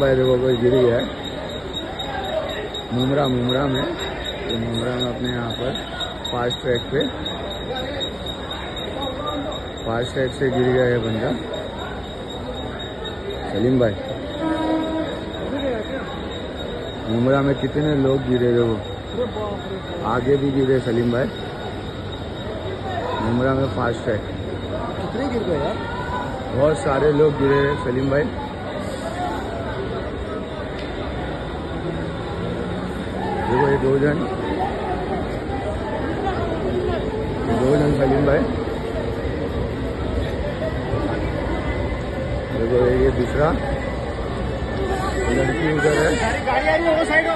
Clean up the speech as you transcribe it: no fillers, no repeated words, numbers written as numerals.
भाई देखो कोई गिर गया है मुमरा में। तो मुमरा में अपने यहाँ पर फास्ट ट्रैक से गिर गया है बंदा सलीम भाई। मुमरा में कितने लोग गिरे देखो, आगे भी गिरे सलीम भाई। मुमरा में फास्ट ट्रैक कितने गिर गए यार, बहुत सारे लोग गिरे सलीम भाई। देखो ये दो जन सलीम भाई। देखो ये दूसरा लड़की उधर है। गाड़ी आ रही है वो साइड हो।